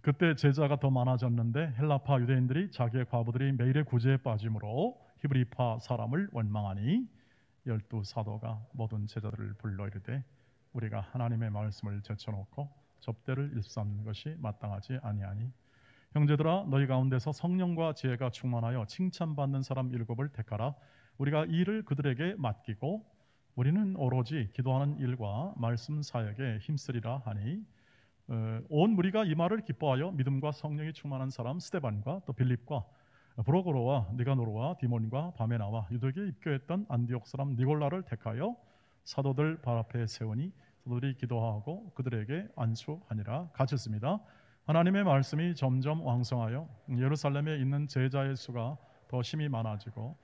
그때 제자가 더 많아졌는데 헬라파 유대인들이 자기의 과부들이 매일의 구제에 빠짐으로 히브리파 사람을 원망하니 열두 사도가 모든 제자들을 불러 이르되 우리가 하나님의 말씀을 제쳐놓고 접대를 일삼는 것이 마땅하지 아니하니 형제들아 너희 가운데서 성령과 지혜가 충만하여 칭찬받는 사람 7을 택하라. 우리가 이 일을 그들에게 맡기고 우리는 오로지 기도하는 일과 말씀 사역에 힘쓰리라 하니 온 무리가 이 말을 기뻐하여 믿음과 성령이 충만한 사람 스데반과 또 빌립과 브로고로와 니가노르와 디몬과 바메나와 유대교에 입교했던 안디옥 사람 니골라를 택하여 사도들 발 앞에 세우니 사도들이 기도하고 그들에게 안수하니라. 같이 읽습니다. 하나님의 말씀이 점점 왕성하여 예루살렘에 있는 제자의 수가 더 심히 많아지고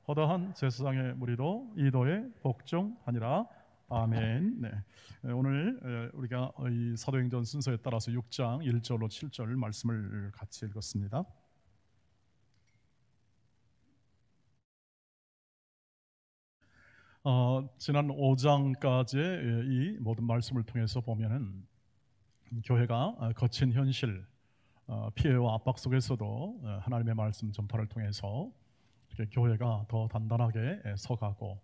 허다한 제사장의 무리도 이도에 복종하니라. 아멘. 네. 오늘 우리가 이 사도행전 순서에 따라서 6장 1절로 7절 말씀을 같이 읽었습니다. 지난 5장까지의 이 모든 말씀을 통해서 보면은 교회가 거친 현실, 피해와 압박 속에서도 하나님의 말씀 전파를 통해서 이렇게 교회가 더 단단하게 서가고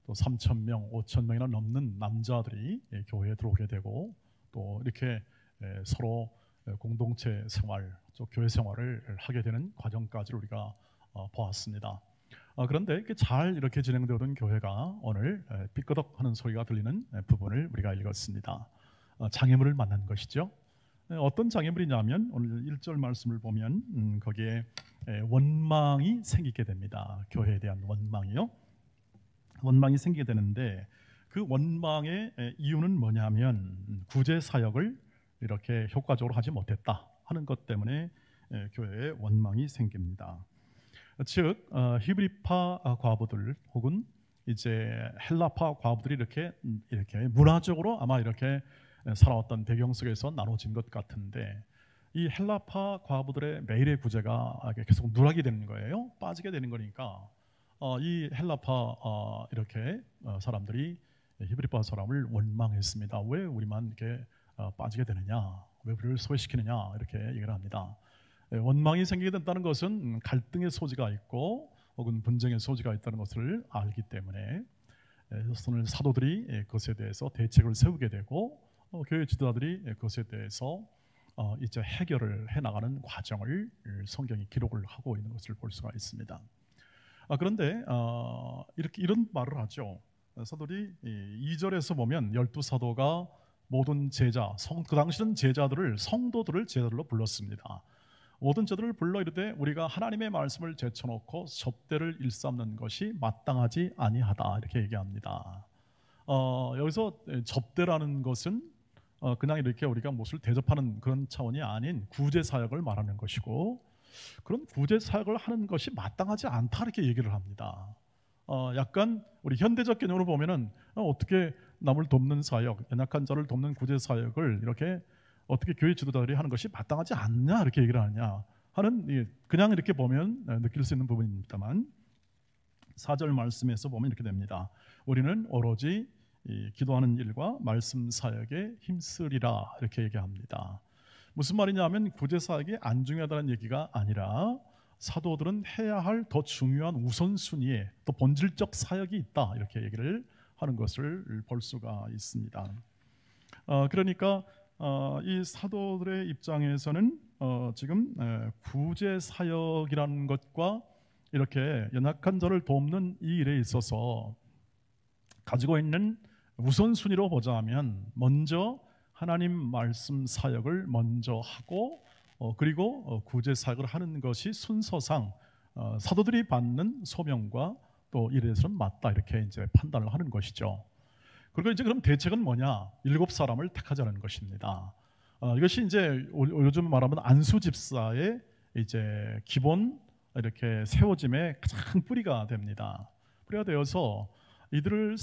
또 3,000명, 5,000명이나 넘는 남자들이 교회에 들어오게 되고 또 이렇게 서로 공동체 생활, 또 교회 생활을 하게 되는 과정까지 우리가 보았습니다. 그런데 이렇게 잘 이렇게 진행되던 교회가 오늘 삐끄덕하는 소리가 들리는 부분을 우리가 읽었습니다. 장애물을 만난 것이죠. 어떤 장애물이냐면 오늘 1절 말씀을 보면 거기에 원망이 생기게 됩니다. 교회에 대한 원망이요. 원망이 생기게 되는데 그 원망의 이유는 뭐냐면 구제 사역을 이렇게 효과적으로 하지 못했다 하는 것 때문에 교회에 원망이 생깁니다. 즉 히브리파 과부들 혹은 이제 헬라파 과부들이 이렇게 문화적으로 아마 이렇게 살아왔던 배경 속에서 나눠진 것 같은데 이 헬라파 과부들의 매일의 구제가 계속 누락이 되는 거예요. 빠지게 되는 거니까 이 헬라파 이렇게 사람들이 히브리파 사람을 원망했습니다. 왜 우리만 이렇게 빠지게 되느냐, 왜 우리를 소외시키느냐 이렇게 얘기를 합니다. 원망이 생기게 된다는 것은 갈등의 소지가 있고 혹은 분쟁의 소지가 있다는 것을 알기 때문에 오늘 사도들이 그것에 대해서 대책을 세우게 되고 교회 지도자들이 그것에 대해서 이제 해결을 해나가는 과정을 성경이 기록을 하고 있는 것을 볼 수가 있습니다. 그런데 이렇게 이런 말을 하죠. 사도들이 2절에서 보면 12사도가 모든 제자, 그 당시는 제자들을 성도들을 제자들로 불렀습니다. 모든 제자들을 불러 이르되 우리가 하나님의 말씀을 제쳐놓고 접대를 일삼는 것이 마땅하지 아니하다 이렇게 얘기합니다. 여기서 접대라는 것은 그냥 이렇게 우리가 무엇을 대접하는 그런 차원이 아닌 구제 사역을 말하는 것이고 그런 구제 사역을 하는 것이 마땅하지 않다 이렇게 얘기를 합니다. 약간 우리 현대적 개념으로 보면은 어떻게 남을 돕는 사역, 연약한 자를 돕는 구제 사역을 이렇게 어떻게 교회 지도자들이 하는 것이 마땅하지 않냐 이렇게 얘기를 하느냐 하는 그냥 이렇게 보면 느낄 수 있는 부분입니다만 4절 말씀에서 보면 이렇게 됩니다. 우리는 오로지 기도하는 일과 말씀 사역에 힘쓰리라 이렇게 얘기합니다. 무슨 말이냐면 구제 사역이 안 중요하다는 얘기가 아니라 사도들은 해야 할 더 중요한 우선순위에 또 본질적 사역이 있다 이렇게 얘기를 하는 것을 볼 수가 있습니다. 그러니까 이 사도들의 입장에서는 지금 구제 사역이라는 것과 이렇게 연약한 자를 돕는 이 일에 있어서 가지고 있는 우선순위로 보자면 먼저 하나님 말씀 사역을 먼저 하고 그리고 구제 사역을 하는 것이 순서상 사도들이 받는 소명과 또 일에서는 맞다 이렇게 이제 판단을 하는 것이죠. 그리고 이제 그럼 대책은 뭐냐? 7사람을 택하자는 것입니다. 이것이 이제 요즘 말하면 안수 집사의 이제 기본 이렇게 세워짐의 가장 뿌리가 됩니다. 뿌리가 되어서 이들을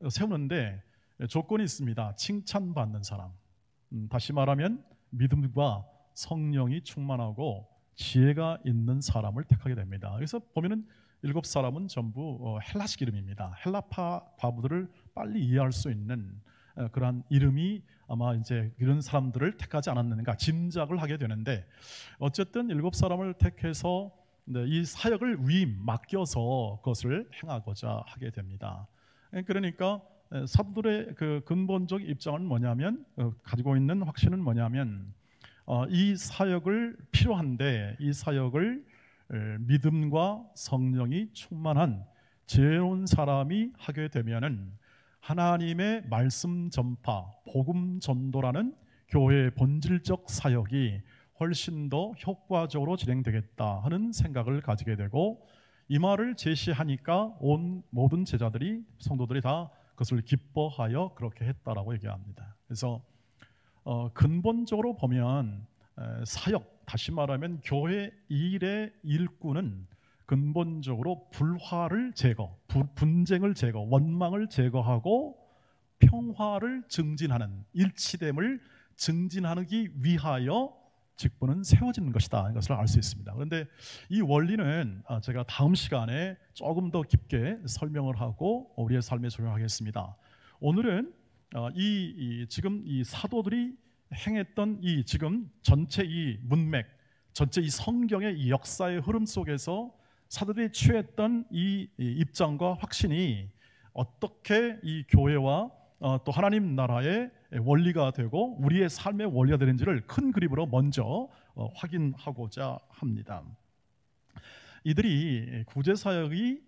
세우는데 조건이 있습니다. 칭찬받는 사람. 다시 말하면 믿음과 성령이 충만하고 지혜가 있는 사람을 택하게 됩니다. 그래서 보면은 7사람은 전부 헬라식 이름입니다. 헬라파 과부들을 빨리 이해할 수 있는 그러한 이름이 아마 이제 이런 사람들을 택하지 않았는가 짐작을 하게 되는데, 어쨌든 7사람을 택해서 이 사역을 위임 맡겨서 그것을 행하고자 하게 됩니다. 그러니까 사도들의 그 근본적 입장은 뭐냐면, 가지고 있는 확신은 뭐냐면, 이 사역을 필요한데 이 사역을 믿음과 성령이 충만한 지혜로운 사람이 하게 되면은 하나님의 말씀 전파, 복음 전도라는 교회의 본질적 사역이 훨씬 더 효과적으로 진행되겠다 하는 생각을 가지게 되고, 이 말을 제시하니까 온 모든 제자들이, 성도들이 다 그것을 기뻐하여 그렇게 했다라고 얘기합니다. 그래서 근본적으로 보면 사역, 다시 말하면 교회 일의 일꾼은 근본적으로 불화를 제거, 분쟁을 제거, 원망을 제거하고 평화를 증진하는, 일치됨을 증진하기 위하여 직분은 세워지는 것이다, 이것을 알 수 있습니다. 그런데 이 원리는 제가 다음 시간에 조금 더 깊게 설명을 하고 우리의 삶에 적용하겠습니다. 오늘은 지금 이 사도들이 행했던 이 지금 전체 이 문맥, 전체 이 성경의 이 역사의 흐름 속에서 사도들이 취했던 이 입장과 확신이 어떻게 이 교회와 또 하나님 나라의 원리가 되고 우리의 삶의 원리가 되는지를 큰 그림으로 먼저 확인하고자 합니다. 이들이 구제사역이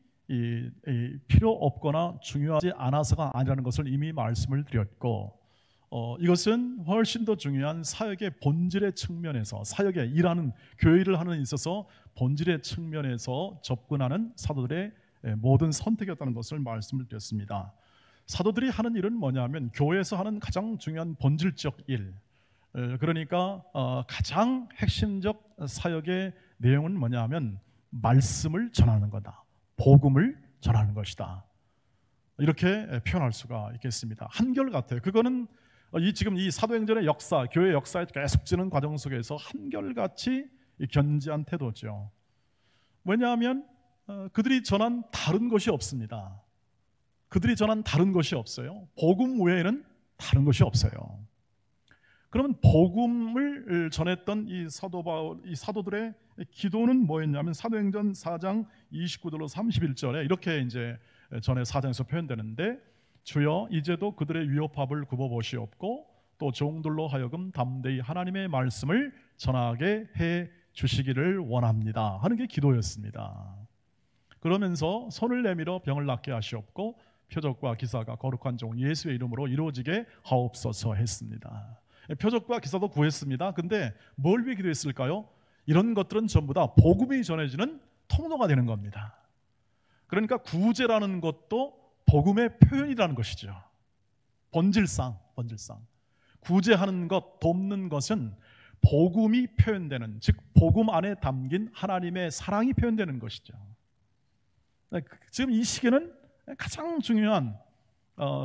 필요 없거나 중요하지 않아서가 아니라는 것을 이미 말씀을 드렸고, 이것은 훨씬 더 중요한 사역의 본질의 측면에서, 사역에 일하는, 교회 일을 하는 데 있어서 본질의 측면에서 접근하는 사도들의 모든 선택이었다는 것을 말씀을 드렸습니다. 사도들이 하는 일은 뭐냐면 교회에서 하는 가장 중요한 본질적 일, 그러니까 가장 핵심적 사역의 내용은 뭐냐면 말씀을 전하는 거다, 복음을 전하는 것이다, 이렇게 표현할 수가 있겠습니다. 한결같아요. 그거는 지금 이 사도행전의 역사, 교회 역사에 계속 지는 과정 속에서 한결같이 견지한 태도죠. 왜냐하면 그들이 전한 다른 것이 없습니다. 그들이 전한 다른 것이 없어요. 복음 외에는 다른 것이 없어요. 그러면 복음을 전했던 이 사도들의 기도는 뭐였냐면, 사도행전 4장 29절로 31절에 이렇게 이제 전에 4장에서 표현되는데, 주여 이제도 그들의 위협합을 굽어보시옵고 또 종들로 하여금 담대히 하나님의 말씀을 전하게 해 주시기를 원합니다 하는 게 기도였습니다. 그러면서 손을 내밀어 병을 낫게 하시옵고 표적과 기사가 거룩한 종 예수의 이름으로 이루어지게 하옵소서 했습니다. 표적과 기사도 구했습니다. 근데 뭘 위해 기도했을까요? 이런 것들은 전부 다 복음이 전해지는 통로가 되는 겁니다. 그러니까 구제라는 것도 복음의 표현이라는 것이죠. 본질상 구제하는 것, 돕는 것은 복음이 표현되는, 즉 복음 안에 담긴 하나님의 사랑이 표현되는 것이죠. 지금 이 시기는 가장 중요한,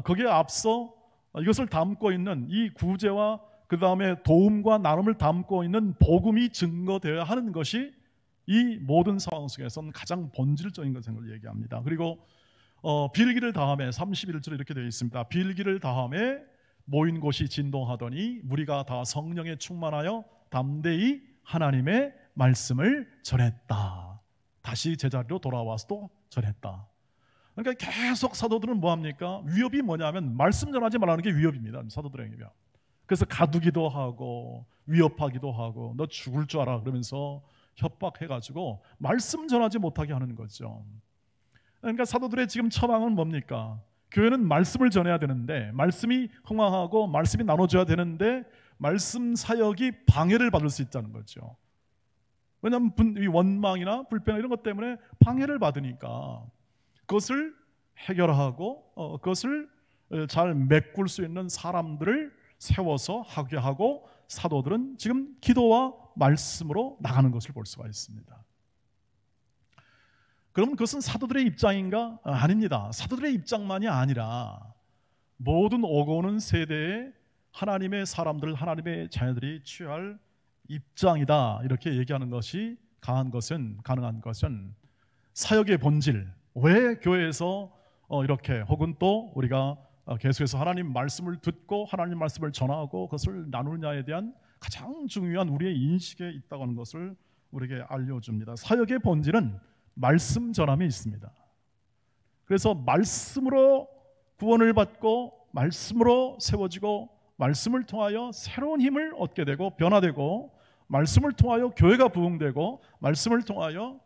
거기에 앞서 이것을 담고 있는 이 구제와 그 다음에 도움과 나눔을 담고 있는 복음이 증거되어야 하는 것이 이 모든 상황 속에서는 가장 본질적인 것을 얘기합니다. 그리고 빌기를 다함에 31절에 이렇게 되어 있습니다. 빌기를 다함에 모인 곳이 진동하더니 무리가 다 성령에 충만하여 담대히 하나님의 말씀을 전했다. 다시 제자리로 돌아와서 또 전했다. 그러니까 계속 사도들은 뭐합니까? 위협이 뭐냐면 말씀 전하지 말라는 게 위협입니다. 사도들에게요. 그래서 가두기도 하고 위협하기도 하고 너 죽을 줄 알아 그러면서 협박해가지고 말씀 전하지 못하게 하는 거죠. 그러니까 사도들의 지금 처방은 뭡니까? 교회는 말씀을 전해야 되는데, 말씀이 흥황하고 말씀이 나눠져야 되는데 말씀 사역이 방해를 받을 수 있다는 거죠. 왜냐하면 이 원망이나 불평 이런 것 때문에 방해를 받으니까 그것을 해결하고 그것을 잘 메꿀 수 있는 사람들을 세워서 하게 하고, 사도들은 지금 기도와 말씀으로 나가는 것을 볼 수가 있습니다. 그러면 그것은 사도들의 입장인가? 아닙니다. 사도들의 입장만이 아니라 모든 오고 오는 세대에 하나님의 사람들, 하나님의 자녀들이 취할 입장이다, 이렇게 얘기하는 것이 가능한 것은 사역의 본질, 왜 교회에서 이렇게, 혹은 또 우리가 계속해서 하나님 말씀을 듣고 하나님 말씀을 전하고 그것을 나누느냐에 대한 가장 중요한 우리의 인식에 있다고 하는 것을 우리에게 알려줍니다. 사역의 본질은 말씀 전함에 있습니다. 그래서 말씀으로 구원을 받고 말씀으로 세워지고 말씀을 통하여 새로운 힘을 얻게 되고 변화되고 말씀을 통하여 교회가 부흥되고 말씀을 통하여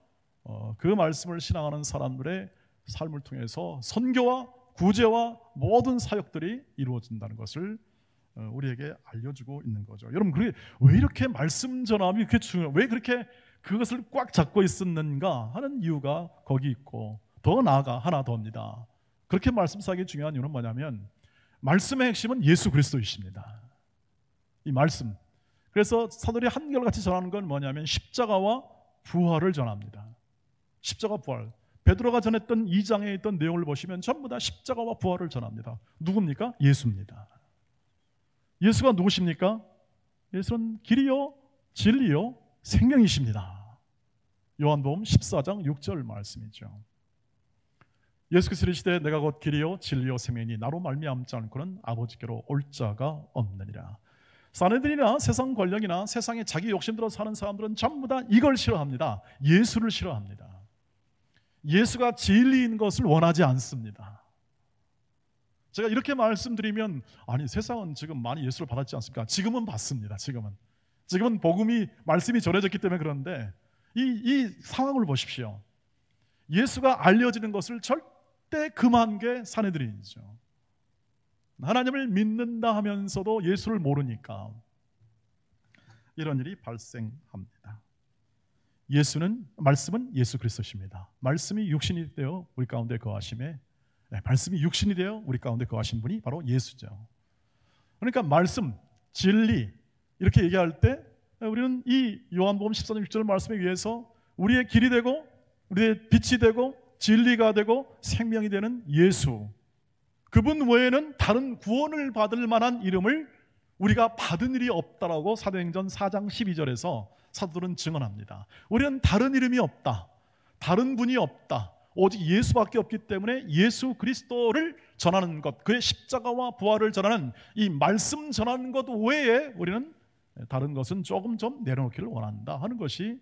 그 말씀을 신앙하는 사람들의 삶을 통해서 선교와 구제와 모든 사역들이 이루어진다는 것을 우리에게 알려주고 있는 거죠. 여러분, 왜 이렇게 말씀 전함이 그렇게 중요해요? 왜 그렇게 그것을 꽉 잡고 있었는가 하는 이유가 거기 있고, 더 나아가 하나 더입니다. 그렇게 말씀 사역이 중요한 이유는 뭐냐면 말씀의 핵심은 예수 그리스도이십니다. 이 말씀. 그래서 사도들이 한결같이 전하는 건 뭐냐면 십자가와 부활을 전합니다. 십자가 부활. 베드로가 전했던 2장에 있던 내용을 보시면 전부 다 십자가와 부활을 전합니다. 누굽니까? 예수입니다. 예수가 누구십니까? 예수는 길이요 진리요 생명이십니다. 요한복음 14장 6절 말씀이죠. 예수께서 이르시되 내가 곧 길이요 진리요 생명이니 나로 말미암지 않고는 아버지께로 올 자가 없느니라. 사내들이나 세상 권력이나 세상에 자기 욕심대로 사는 사람들은 전부 다 이걸 싫어합니다. 예수를 싫어합니다. 예수가 진리인 것을 원하지 않습니다. 제가 이렇게 말씀드리면 아니 세상은 지금 많이 예수를 받았지 않습니까? 지금은 받습니다. 지금은 복음이 말씀이 전해졌기 때문에 그런데 이 상황을 보십시오. 예수가 알려지는 것을 절대 금한 게 사내들이죠. 하나님을 믿는다 하면서도 예수를 모르니까 이런 일이 발생합니다. 말씀은 예수 그리스도십니다. 말씀이 육신이 되어 우리 가운데 거하심에, 말씀이 육신이 되어 우리 가운데 거하신 분이 바로 예수죠. 그러니까 말씀, 진리 이렇게 얘기할 때 우리는 이 요한복음 14장 6절 말씀에 의해서 우리의 길이 되고 우리의 빛이 되고 진리가 되고 생명이 되는 예수, 그분 외에는 다른 구원을 받을 만한 이름을 우리가 받은 일이 없다라고 사도행전 4장 12절에서 사도들은 증언합니다. 우리는 다른 이름이 없다, 다른 분이 없다, 오직 예수밖에 없기 때문에 예수 그리스도를 전하는 것, 그의 십자가와 부활을 전하는 이 말씀 전하는 것 외에 우리는 다른 것은 조금 좀 내려놓기를 원한다 하는 것이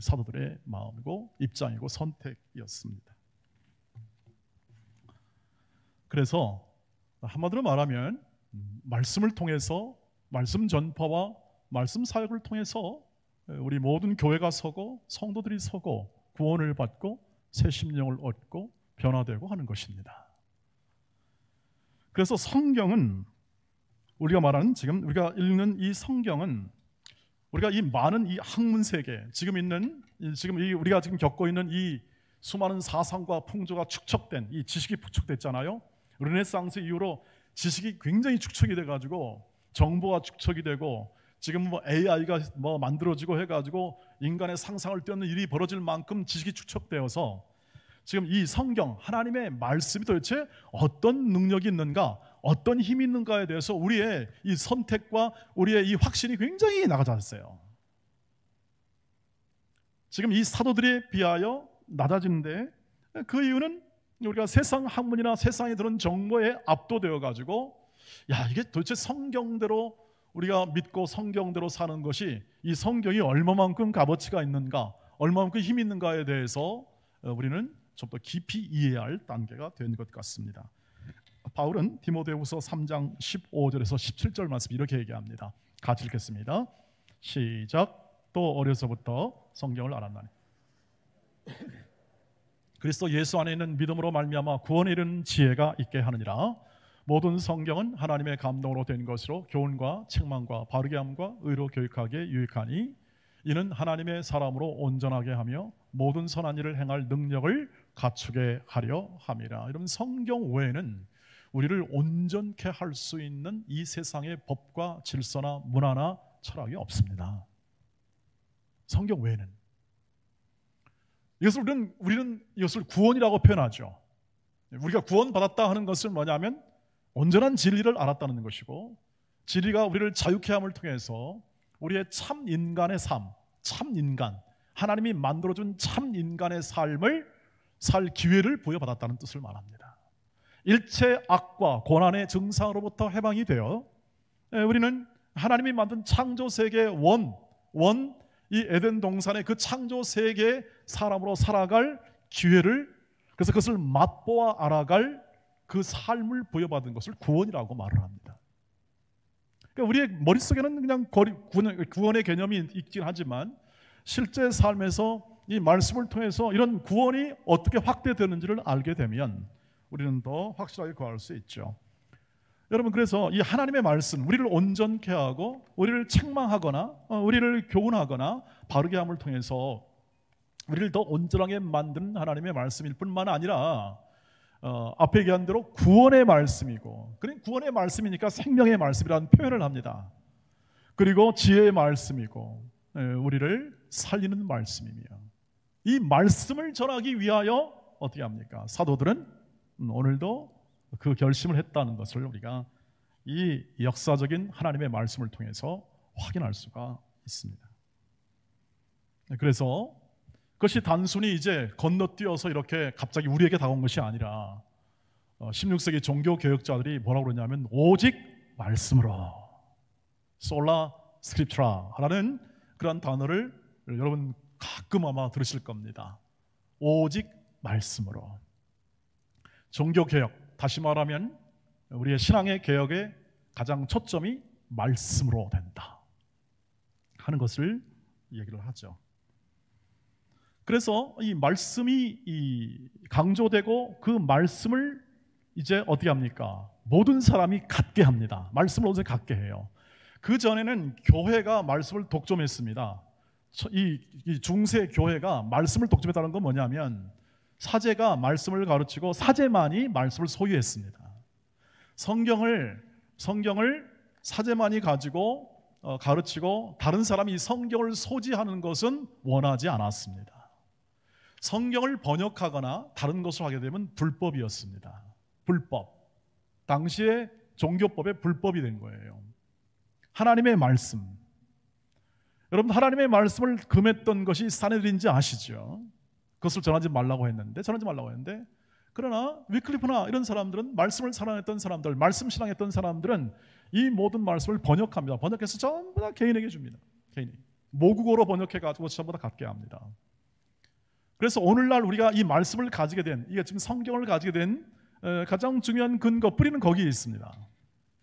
사도들의 마음이고 입장이고 선택이었습니다. 그래서 한마디로 말하면 말씀을 통해서, 말씀 전파와 말씀 사역을 통해서 우리 모든 교회가 서고 성도들이 서고 구원을 받고 새 심령을 얻고 변화되고 하는 것입니다. 그래서 성경은 우리가 말하는, 지금 우리가 읽는 이 성경은 우리가 이 많은 이 학문 세계, 지금 우리가 지금 겪고 있는 이 수많은 사상과 풍조가 축적된 이 지식이 축적됐잖아요. 르네상스 이후로 지식이 굉장히 축적이 돼가지고 정보가 축적이 되고 지금 AI가 만들어지고 해가지고 인간의 상상을 뛰어넘는 일이 벌어질 만큼 지식이 축적되어서 지금 이 성경, 하나님의 말씀이 도대체 어떤 능력이 있는가, 어떤 힘이 있는가에 대해서 우리의 이 선택과 우리의 이 확신이 굉장히 낮아졌어요. 지금 이 사도들에 비하여 낮아지는데 그 이유는 우리가 세상 학문이나 세상에 들은 정보에 압도되어 가지고 이게 도대체 성경대로 우리가 믿고 성경대로 사는 것이 이 성경이 얼마만큼 값어치가 있는가, 얼마만큼 힘이 있는가에 대해서 우리는 좀 더 깊이 이해해야 할 단계가 된 것 같습니다. 바울은 디모데후서 3장 15절에서 17절 말씀 이렇게 얘기합니다. 같이 읽겠습니다. 시작. 또 어려서부터 성경을 알았나니 그리스도 예수 안에 있는 믿음으로 말미암아 구원에 이르는 지혜가 있게 하느니라. 모든 성경은 하나님의 감동으로 된 것으로 교훈과 책망과 바르게 함과 의로 교육하기에 유익하니 이는 하나님의 사람으로 온전하게 하며 모든 선한 일을 행할 능력을 갖추게 하려 함이라. 여러분, 성경 외에는 우리를 온전케 할 수 있는 이 세상의 법과 질서나 문화나 철학이 없습니다. 성경 외에는. 이것을 우리는 이것을 구원이라고 표현하죠. 우리가 구원받았다 하는 것은 뭐냐면 온전한 진리를 알았다는 것이고, 진리가 우리를 자유케 함을 통해서 우리의 참 인간의 삶, 참 인간, 하나님이 만들어준 참 인간의 삶을 살 기회를 부여받았다는 뜻을 말합니다. 일체 악과 고난의 증상으로부터 해방이 되어 우리는 하나님이 만든 창조 세계의 이 에덴 동산의 그 창조 세계의 사람으로 살아갈 기회를, 그래서 그것을 맛보아 알아갈 그 삶을 부여받은 것을 구원이라고 말을 합니다. 그러니까 우리의 머릿속에는 그냥 구원의 개념이 있긴 하지만 실제 삶에서 이 말씀을 통해서 이런 구원이 어떻게 확대되는지를 알게 되면 우리는 더 확실하게 구할 수 있죠. 여러분, 그래서 이 하나님의 말씀, 우리를 온전케 하고 우리를 책망하거나 우리를 교훈하거나 바르게 함을 통해서 우리를 더 온전하게 만드는 하나님의 말씀일 뿐만 아니라 앞에 얘기한 대로 구원의 말씀이고, 그러니까 구원의 말씀이니까 생명의 말씀이라는 표현을 합니다. 그리고 지혜의 말씀이고 우리를 살리는 말씀이며, 이 말씀을 전하기 위하여 어떻게 합니까? 사도들은 오늘도 그 결심을 했다는 것을 우리가 이 역사적인 하나님의 말씀을 통해서 확인할 수가 있습니다. 그래서 그것이 단순히 이제 건너뛰어서 이렇게 갑자기 우리에게 다가온 것이 아니라 16세기 종교 개혁자들이 뭐라고 그러냐면 오직 말씀으로, 솔라 스크립트라라는 그런 단어를 여러분 가끔 아마 들으실 겁니다. 오직 말씀으로. 종교 개혁, 다시 말하면 우리의 신앙의 개혁의 가장 초점이 말씀으로 된다 하는 것을 얘기를 하죠. 그래서 이 말씀이 강조되고 그 말씀을 이제 어떻게 합니까? 모든 사람이 갖게 합니다. 말씀을 어디서 갖게 해요. 그 전에는 교회가 말씀을 독점했습니다. 이 중세 교회가 말씀을 독점했다는 건 뭐냐면 사제가 말씀을 가르치고 사제만이 말씀을 소유했습니다. 성경을 사제만이 가지고 가르치고 다른 사람이 성경을 소지하는 것은 원하지 않았습니다. 성경을 번역하거나 다른 것을 하게 되면 불법이었습니다. 불법. 당시의 종교법의 불법이 된 거예요. 하나님의 말씀. 여러분, 하나님의 말씀을 금했던 것이 사내들인지 아시죠? 그것을 전하지 말라고 했는데 그러나 위클리프나 이런 사람들은, 말씀을 사랑했던 사람들, 말씀 신앙했던 사람들은 이 모든 말씀을 번역합니다. 번역해서 전부 다 개인에게 줍니다. 개인이 모국어로 번역해가지고 전부 다 갖게 합니다. 그래서 오늘날 우리가 이 말씀을 가지게 된, 이게 지금 성경을 가지게 된 가장 중요한 근거, 뿌리는 거기에 있습니다.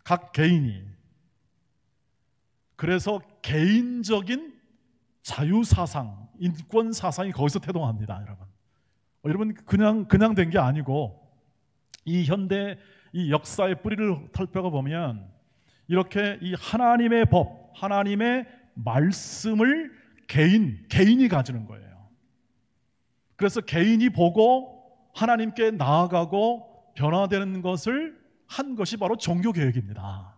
각 개인이. 그래서 개인적인 자유사상, 인권사상이 거기서 태동합니다. 여러분 그냥 된 게 아니고 이 현대 이 역사의 뿌리를 살펴가 보면 이렇게 이 하나님의 법, 하나님의 말씀을 개인이 가지는 거예요. 그래서 개인이 보고 하나님께 나아가고 변화되는 것을 한 것이 바로 종교개혁입니다.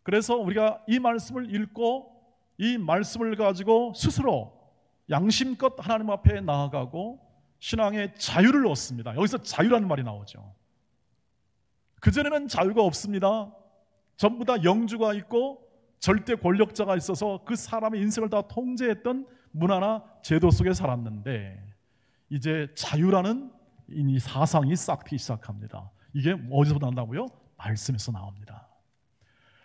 그래서 우리가 이 말씀을 읽고 이 말씀을 가지고 스스로 양심껏 하나님 앞에 나아가고 신앙의 자유를 얻습니다. 여기서 자유라는 말이 나오죠. 그전에는 자유가 없습니다. 전부 다 영주가 있고 절대 권력자가 있어서 그 사람의 인생을 다 통제했던 문화나 제도 속에 살았는데 이제 자유라는 이 사상이 싹트기 시작합니다. 이게 어디서 난다고요? 말씀에서 나옵니다.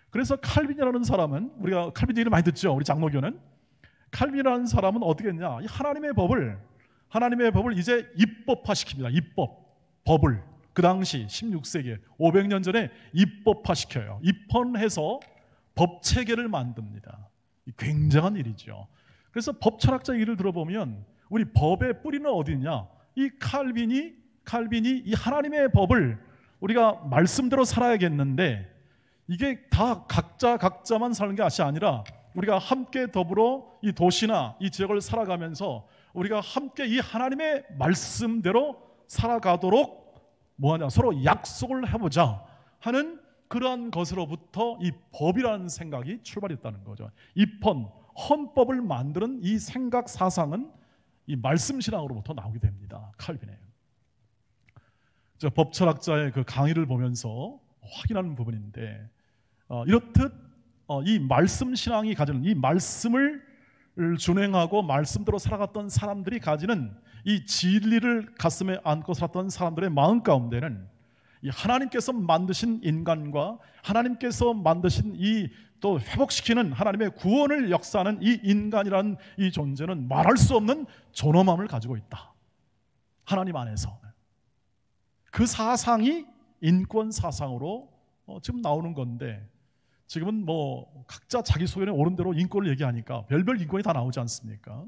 그래서 칼빈이라는 사람은, 우리가 칼빈 얘기를 많이 듣죠. 우리 장로교는. 칼빈이라는 사람은 어떻게 했냐? 이 하나님의 법을 이제 입법화시킵니다. 법을. 그 당시 16세기에 500년 전에 입법화시켜요. 입헌해서 법 체계를 만듭니다. 굉장한 일이죠. 그래서 법 철학자 얘기를 들어보면 우리 법의 뿌리는 어디냐? 이 칼빈이 이 하나님의 법을 우리가 말씀대로 살아야겠는데 이게 다 각자만 사는 것이 아니라 우리가 함께 더불어 이 도시나 이 지역을 살아가면서 우리가 함께 이 하나님의 말씀대로 살아가도록 뭐하냐? 서로 약속을 해보자 하는 그러한 것으로부터 이 법이라는 생각이 출발했다는 거죠. 입헌, 헌법을 만드는 이 생각 사상은 이 말씀 신앙으로부터 나오게 됩니다. 칼빈의. 법철학자의 그 강의를 보면서 확인하는 부분인데 이렇듯 이 말씀 신앙이 가지는 이 말씀을 준행하고 말씀대로 살아갔던 사람들이 가지는 이 진리를 가슴에 안고 살았던 사람들의 마음 가운데는 이 하나님께서 만드신 인간과 하나님께서 만드신 이 또 회복시키는 하나님의 구원을 역사하는 이 인간이라는 이 존재는 말할 수 없는 존엄함을 가지고 있다. 하나님 안에서. 그 사상이 인권 사상으로 지금 나오는 건데, 지금은 뭐 각자 자기 소견에 옳은 대로 인권을 얘기하니까 별별 인권이 다 나오지 않습니까?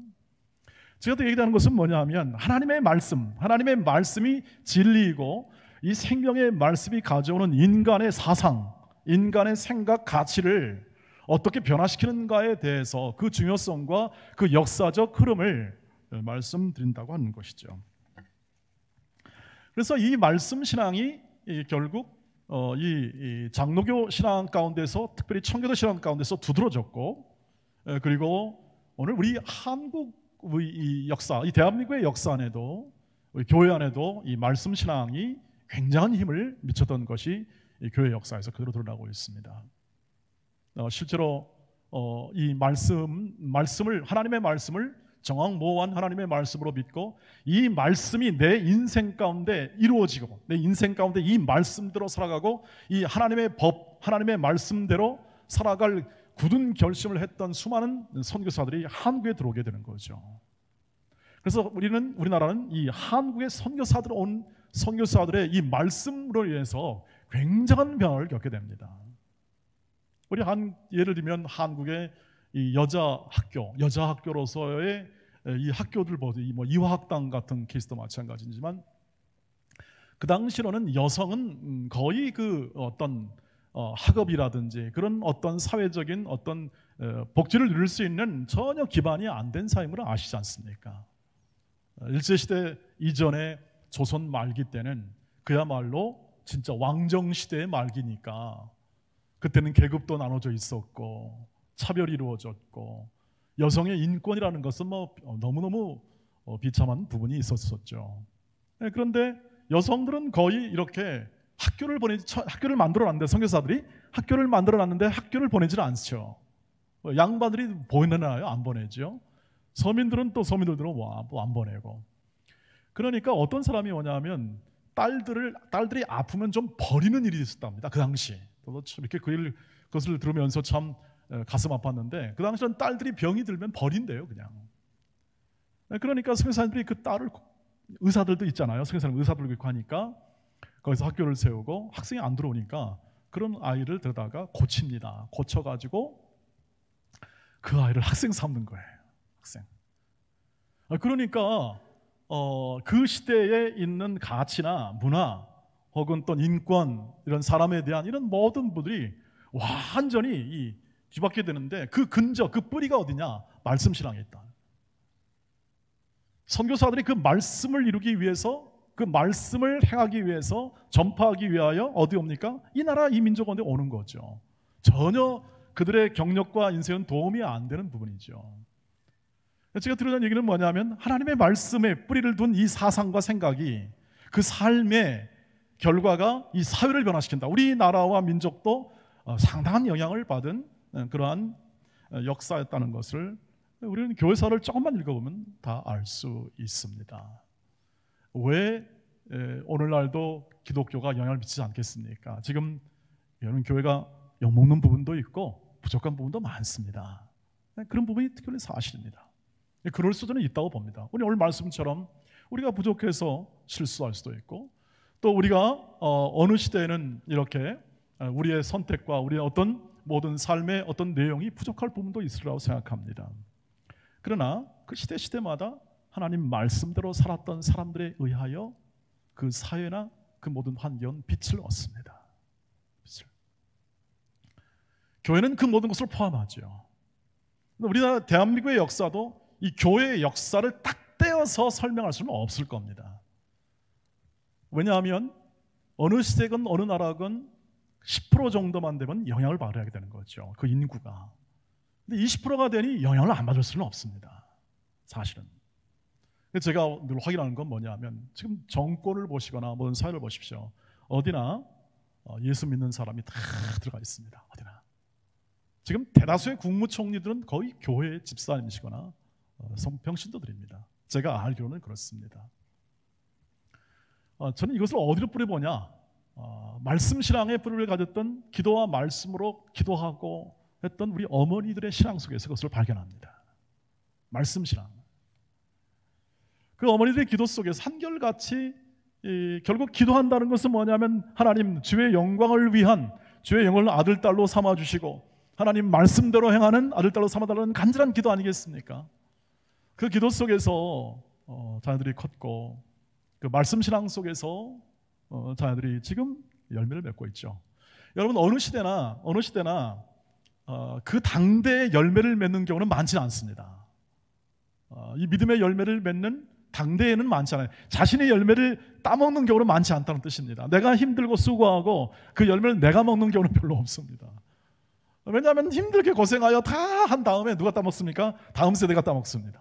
제가 또 얘기하는 것은 뭐냐면 하나님의 말씀이 진리이고 이 생명의 말씀이 가져오는 인간의 사상, 인간의 생각, 가치를 어떻게 변화시키는가에 대해서 그 중요성과 그 역사적 흐름을 말씀드린다고 하는 것이죠. 그래서 이 말씀 신앙이 결국 이 장로교 신앙 가운데서, 특별히 청교도 신앙 가운데서 두드러졌고, 그리고 오늘 우리 한국의 이 역사, 이 대한민국의 역사 안에도, 우리 교회 안에도 이 말씀 신앙이 굉장한 힘을 미쳤던 것이 이 교회 역사에서 그대로 드러나고 있습니다. 실제로 이 말씀을, 하나님의 말씀을 정확무오한 하나님의 말씀으로 믿고 이 말씀이 내 인생 가운데 이루어지고 내 인생 가운데 이 말씀대로 살아가고 이 하나님의 법, 하나님의 말씀대로 살아갈 굳은 결심을 했던 수많은 선교사들이 한국에 들어오게 되는 거죠. 그래서 우리나라는 이 한국의 선교사들의 이 말씀으로 인해서 굉장한 변화를 겪게 됩니다. 예를 들면 한국의 이 여자 학교로서의 이 학교들 보죠. 뭐 이화학당 같은 케이스도 마찬가지지만, 그 당시로는 여성은 거의 그 어떤 학업이라든지 그런 어떤 사회적인 어떤 복지를 누릴 수 있는 전혀 기반이 안 된 사회임을 아시지 않습니까? 일제시대 이전에 조선 말기 때는 그야말로 진짜 왕정시대의 말기니까 그때는 계급도 나눠져 있었고 차별이 이루어졌고 여성의 인권이라는 것은 뭐 너무너무 비참한 부분이 있었었죠. 그런데 여성들은 거의 이렇게 학교를 만들어놨는데, 선교사들이 학교를 만들어놨는데 학교를 보내지는 않죠. 양반들이 보내나요? 안 보내죠. 서민들은 뭐 안 보내고. 그러니까 어떤 사람이 뭐냐면 딸들이 아프면 좀 버리는 일이 있었답니다. 그 당시. 저도 참 이렇게 그것을 들으면서 참 가슴 아팠는데, 그 당시엔 딸들이 병이 들면 버린대요, 그냥. 그러니까 선교사님들이 그 딸을, 의사들도 있잖아요. 선교사님 의사들도 있고 하니까 거기서 학교를 세우고 학생이 안 들어오니까 그런 아이를 데려다가 고칩니다. 고쳐가지고 그 아이를 학생 삼는 거예요. 학생. 그러니까 그 시대에 있는 가치나 문화 혹은 또 인권, 이런 사람에 대한 이런 모든 분들이 완전히 뒤바뀌게 되는데, 그 근저, 그 뿌리가 어디냐? 말씀 신앙에 있다. 선교사들이 그 말씀을 이루기 위해서, 그 말씀을 행하기 위해서, 전파하기 위하여 어디 옵니까? 이 나라, 이 민족 가운데 오는 거죠. 전혀 그들의 경력과 인생은 도움이 안 되는 부분이죠. 제가 드리는 얘기는 뭐냐면, 하나님의 말씀에 뿌리를 둔 이 사상과 생각이 그 삶의 결과가 이 사회를 변화시킨다. 우리나라와 민족도 상당한 영향을 받은 그러한 역사였다는 것을 우리는 교회사를 조금만 읽어보면 다 알 수 있습니다. 왜 오늘날도 기독교가 영향을 미치지 않겠습니까? 지금 여러분, 교회가 욕먹는 부분도 있고 부족한 부분도 많습니다. 그런 부분이 특별히 사실입니다. 그럴 수도 있다고 봅니다. 우리 오늘 말씀처럼 우리가 부족해서 실수할 수도 있고, 또 우리가 어느 시대에는 이렇게 우리의 선택과 우리의 어떤 모든 삶의 어떤 내용이 부족할 부분도 있으리라고 생각합니다. 그러나 그 시대마다 하나님 말씀대로 살았던 사람들에 의하여 그 사회나 그 모든 환경은 빛을 얻습니다. 교회는 그 모든 것을 포함하죠. 우리나라 대한민국의 역사도 이 교회의 역사를 딱 떼어서 설명할 수는 없을 겁니다. 왜냐하면 어느 시대건 어느 나라건 10% 정도만 되면 영향을 받아야 되는 거죠. 그 인구가. 근데 20%가 되니 영향을 안 받을 수는 없습니다. 사실은. 제가 늘 확인하는 건 뭐냐면, 지금 정권을 보시거나 모든 사회를 보십시오. 어디나 예수 믿는 사람이 다 들어가 있습니다. 어디나. 지금 대다수의 국무총리들은 거의 교회 집사님이시거나 병신도들입니다. 제가 알기로는 그렇습니다. 저는 이것을 어디로 뿌려보냐, 말씀 신앙의 뿌리를 가졌던 기도와 말씀으로 기도하고 했던 우리 어머니들의 신앙 속에서 그것을 발견합니다. 말씀 신앙. 그 어머니들의 기도 속에서 한결같이 결국 기도한다는 것은 뭐냐면 하나님 주의 영광을 위한, 주의 영광을 아들 딸로 삼아주시고 하나님 말씀대로 행하는 아들 딸로 삼아달라는 간절한 기도 아니겠습니까? 그 기도 속에서 자녀들이 컸고 그 말씀 신앙 속에서 자녀들이 지금 열매를 맺고 있죠. 여러분 어느 시대나 그 당대의 열매를 맺는 경우는 많지는 않습니다. 이 믿음의 열매를 맺는 당대에는 많지 않아요. 자신의 열매를 따먹는 경우는 많지 않다는 뜻입니다. 내가 힘들고 수고하고 그 열매를 내가 먹는 경우는 별로 없습니다. 왜냐하면 힘들게 고생하여 다 한 다음에 누가 따먹습니까? 다음 세대가 따먹습니다.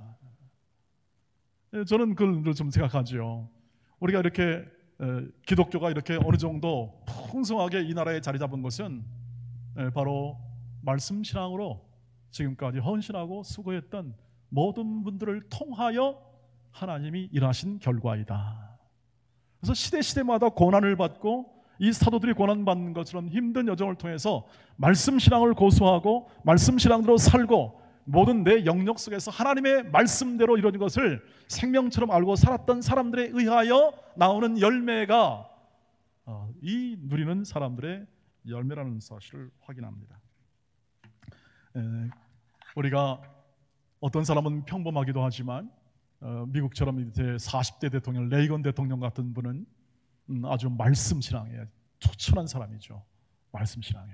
저는 그걸 좀 생각하죠. 우리가 이렇게 기독교가 이렇게 어느 정도 풍성하게 이 나라에 자리 잡은 것은 바로 말씀 신앙으로 지금까지 헌신하고 수고했던 모든 분들을 통하여 하나님이 일하신 결과이다. 그래서 시대마다 고난을 받고 이 사도들이 고난받는 것처럼 힘든 여정을 통해서 말씀 신앙을 고수하고 말씀 신앙으로 살고 모든 내 영역 속에서 하나님의 말씀대로 이루어진 것을 생명처럼 알고 살았던 사람들에 의하여 나오는 열매가 이 누리는 사람들의 열매라는 사실을 확인합니다. 우리가 어떤 사람은 평범하기도 하지만 미국처럼 이제 40대 대통령 레이건 대통령 같은 분은 아주 말씀 신앙에 초천한 사람이죠. 말씀 신앙에.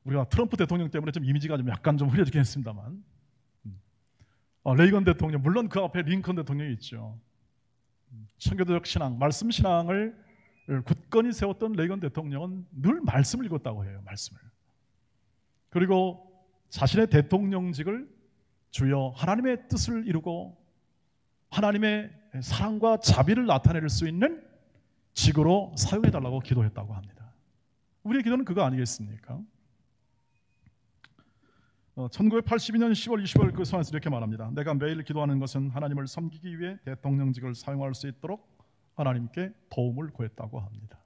우리가 트럼프 대통령 때문에 좀 이미지가 좀 약간 좀 흐려지긴 했습니다만 레이건 대통령, 물론 그 앞에 링컨 대통령이 있죠. 청교도적 신앙, 말씀 신앙을 굳건히 세웠던 레이건 대통령은 늘 말씀을 읽었다고 해요. 말씀을. 그리고 자신의 대통령직을 주여 하나님의 뜻을 이루고 하나님의 사랑과 자비를 나타낼 수 있는 직으로 사용해달라고 기도했다고 합니다. 우리의 기도는 그거 아니겠습니까? 1982년 10월 20일 그 서한에서 이렇게 말합니다. 내가 매일 기도하는 것은 하나님을 섬기기 위해 대통령직을 사용할 수 있도록 하나님께 도움을 구했다고 합니다.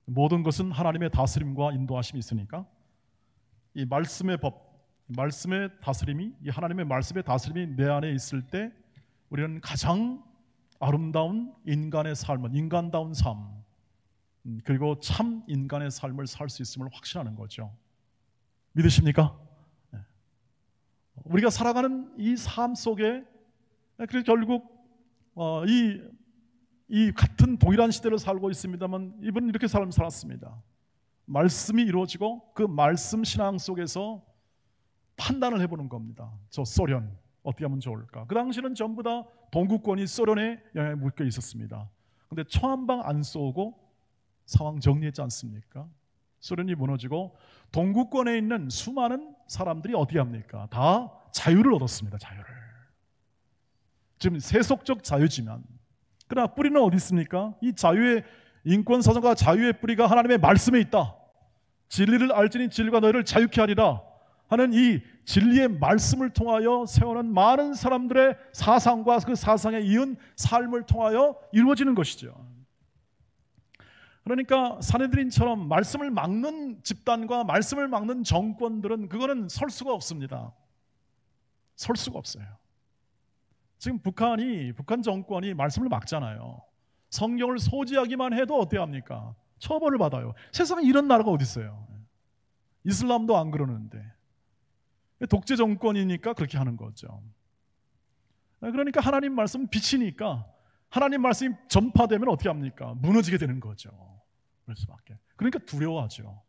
모든 것은 하나님의 다스림과 인도하심이 있으니까 이 말씀의 법, 말씀의 다스림이, 이 하나님의 말씀의 다스림이 내 안에 있을 때 우리는 가장 아름다운 인간의 삶은, 인간다운 삶, 그리고 참 인간의 삶을 살 수 있음을 확신하는 거죠. 믿으십니까? 네. 우리가 살아가는 이 삶 속에 그래서 결국 이 같은 동일한 시대를 살고 있습니다만 이분은 이렇게 삶을 살았습니다. 말씀이 이루어지고 그 말씀 신앙 속에서 판단을 해보는 겁니다. 저 소련 어떻게 하면 좋을까? 그 당시는 전부 다 동구권이 소련에 영향에 묶여 있었습니다. 그런데 총 한 방 안 쏘고 상황 정리했지 않습니까? 소련이 무너지고 동구권에 있는 수많은 사람들이 어떻게 합니까? 다 자유를 얻었습니다. 자유를. 지금 세속적 자유지만 그러나 뿌리는 어디 있습니까? 이 자유의 인권사상과 자유의 뿌리가 하나님의 말씀에 있다. 진리를 알지니 진리가 너희를 자유케 하리라 하는 이 진리의 말씀을 통하여 세우는 많은 사람들의 사상과 그 사상에 이은 삶을 통하여 이루어지는 것이죠. 그러니까 사내들인처럼 말씀을 막는 집단과 말씀을 막는 정권들은 그거는 설 수가 없습니다. 설 수가 없어요. 지금 북한 정권이 말씀을 막잖아요. 성경을 소지하기만 해도 어때야 합니까? 처벌을 받아요. 세상에 이런 나라가 어디 있어요? 이슬람도 안 그러는데 독재 정권이니까 그렇게 하는 거죠. 그러니까 하나님 말씀은 빛이니까 하나님 말씀이 전파되면 어떻게 합니까? 무너지게 되는 거죠. 그럴 수밖에. 그러니까 두려워하죠.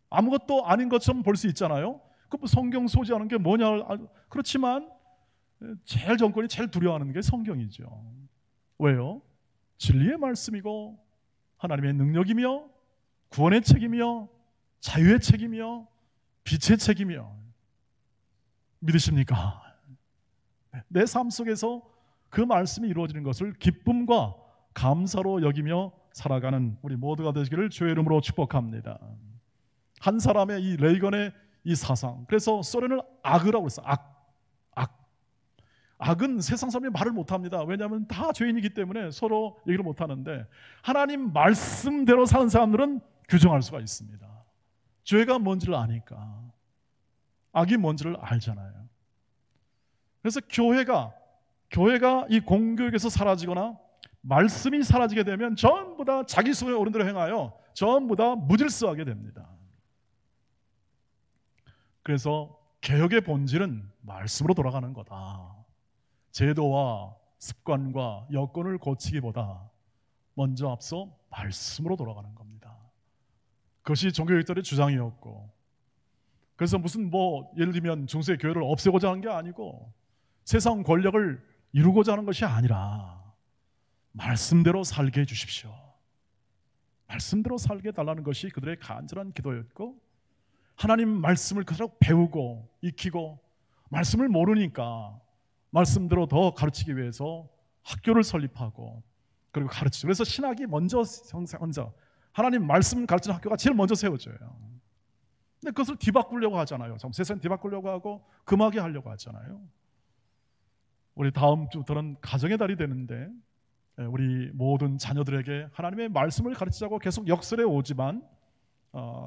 아무것도 아닌 것처럼 볼 수 있잖아요. 그 성경 소지하는 게 뭐냐? 그렇지만 제일 정권이 제일 두려워하는 게 성경이죠. 왜요? 진리의 말씀이고 하나님의 능력이며 구원의 책이며 자유의 책이며 빛의 책이며 믿으십니까? 내 삶 속에서 그 말씀이 이루어지는 것을 기쁨과 감사로 여기며 살아가는 우리 모두가 되시기를 주의 이름으로 축복합니다. 한 사람의 이 레이건의 이 사상, 그래서 소련을 악이라고 했어요. 악은 세상 사람이 말을 못합니다. 왜냐하면 다 죄인이기 때문에 서로 얘기를 못하는데, 하나님 말씀대로 사는 사람들은 규정할 수가 있습니다. 죄가 뭔지를 아니까, 악이 뭔지를 알잖아요. 그래서 교회가 이 공교육에서 사라지거나 말씀이 사라지게 되면 전부 다 자기 소에 오른 대로 행하여 전부 다 무질서하게 됩니다. 그래서 개혁의 본질은 말씀으로 돌아가는 거다. 제도와 습관과 여건을 고치기보다 먼저 앞서 말씀으로 돌아가는 겁니다. 그것이 종교개혁자들의 주장이었고, 그래서 무슨 예를 들면 중세 교회를 없애고자 하는 게 아니고 세상 권력을 이루고자 하는 것이 아니라 말씀대로 살게 해주십시오. 말씀대로 살게 해달라는 것이 그들의 간절한 기도였고, 하나님 말씀을 그대로 배우고 익히고, 말씀을 모르니까 말씀대로 더 가르치기 위해서 학교를 설립하고, 그리고 가르치고, 그래서 신학이 먼저 하나님 말씀 가르치는 학교가 제일 먼저 세워져요. 근데 그것을 뒤바꾸려고 하잖아요. 세상 뒤바꾸려고 하고 금하게 하려고 하잖아요. 우리 다음 주부터는 가정의 달이 되는데, 우리 모든 자녀들에게 하나님의 말씀을 가르치자고 계속 역설해 오지만,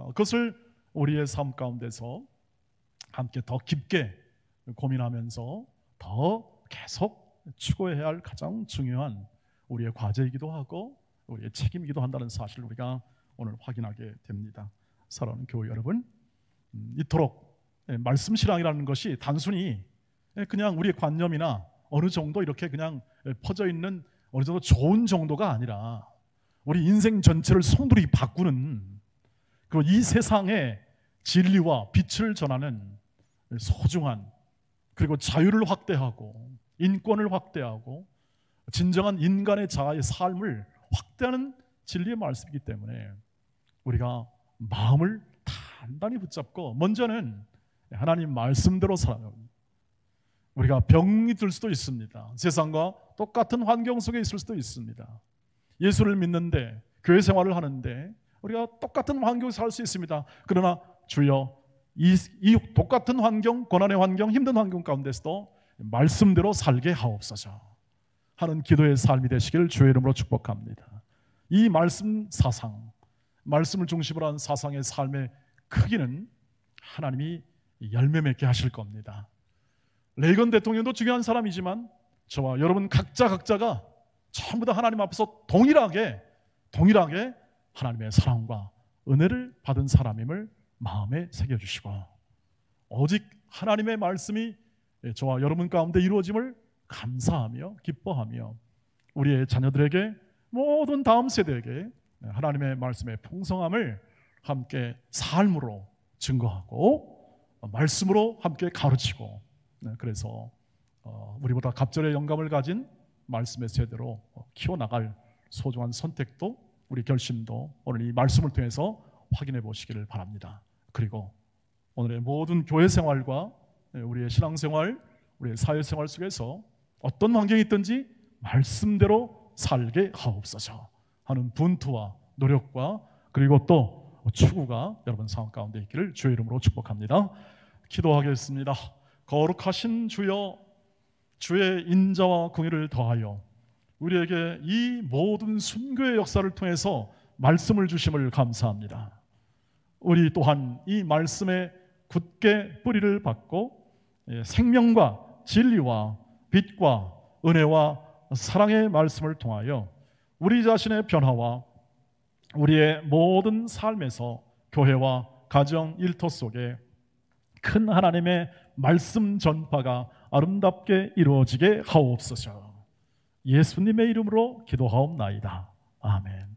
그것을 우리의 삶 가운데서 함께 더 깊게 고민하면서 더 계속 추구해야 할 가장 중요한 우리의 과제이기도 하고 우리의 책임이기도 한다는 사실을 우리가 오늘 확인하게 됩니다. 사랑하는 교회 여러분, 이토록 말씀 신앙이라는 것이 단순히 그냥 우리의 관념이나 어느 정도 이렇게 그냥 퍼져 있는 어느 정도 좋은 정도가 아니라 우리 인생 전체를 송두리 바꾸는, 그리고 이 세상의 진리와 빛을 전하는 소중한, 그리고 자유를 확대하고 인권을 확대하고 진정한 인간의 자아의 삶을 확대하는 진리의 말씀이기 때문에 우리가 마음을 단단히 붙잡고 먼저는 하나님 말씀대로 살아요. 우리가 병이 들 수도 있습니다. 세상과 똑같은 환경 속에 있을 수도 있습니다. 예수를 믿는데, 교회 생활을 하는데 우리가 똑같은 환경에서 살 수 있습니다. 그러나 주여, 이 똑같은 환경, 고난의 환경, 힘든 환경 가운데서도 말씀대로 살게 하옵소서 하는 기도의 삶이 되시길 주의 이름으로 축복합니다. 이 말씀 사상, 말씀을 중심으로 한 사상의 삶의 크기는 하나님이 열매 맺게 하실 겁니다. 레이건 대통령도 중요한 사람이지만 저와 여러분 각자가 전부 다 하나님 앞에서 동일하게 하나님의 사랑과 은혜를 받은 사람임을 마음에 새겨주시고, 오직 하나님의 말씀이 저와 여러분 가운데 이루어짐을 감사하며 기뻐하며 우리의 자녀들에게, 모든 다음 세대에게 하나님의 말씀의 풍성함을 함께 삶으로 증거하고 말씀으로 함께 가르치고, 그래서 우리보다 갑절의 영감을 가진 말씀의 세대로 키워나갈 소중한 선택도, 우리 결심도 오늘 이 말씀을 통해서 확인해 보시기를 바랍니다. 그리고 오늘의 모든 교회 생활과 우리의 신앙생활, 우리의 사회생활 속에서 어떤 환경이 있든지 말씀대로 살게 하옵소서 하는 분투와 노력과 그리고 또 추구가 여러분 삶 가운데 있기를 주의 이름으로 축복합니다. 기도하겠습니다. 거룩하신 주여, 주의 인자와 긍휼을 더하여 우리에게 이 모든 순교의 역사를 통해서 말씀을 주심을 감사합니다. 우리 또한 이 말씀에 굳게 뿌리를 받고 생명과 진리와 빛과 은혜와 사랑의 말씀을 통하여 우리 자신의 변화와 우리의 모든 삶에서 교회와 가정 일터 속에 큰 하나님의 말씀 전파가 아름답게 이루어지게 하옵소서. 예수님의 이름으로 기도하옵나이다. 아멘.